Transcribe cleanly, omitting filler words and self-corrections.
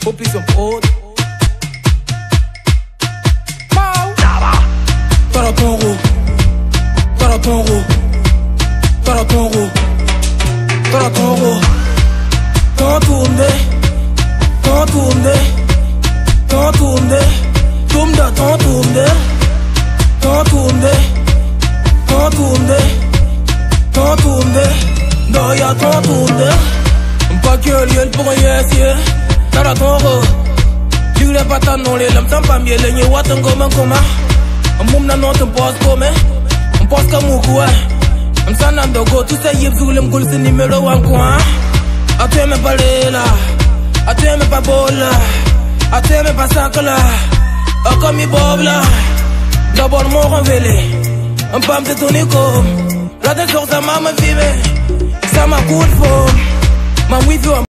poppies op oud. Taratongo, Taratongo, Taratongo, Taratongo. Tantourne, tantourne, tantourne, tumda tantourne, tantourne, tantourne, tantourne, doya tantourne. Pas que lieu pour rien, c'est Taratongo. Tu l'es pas tant non les lames, t'en pas mieux, les n'y a pas comme un coma. Mum na not un post come, un post comme ou I'm sanando go, tu sais yep sous le m'goul c'est numéro un coin. Ate me balela, ate me pa bola, ate me pa sakala, comme mi bobla. D'abord mon révélé, un pam de tonico, la désorce à maman vive, ça m'a coup de faux.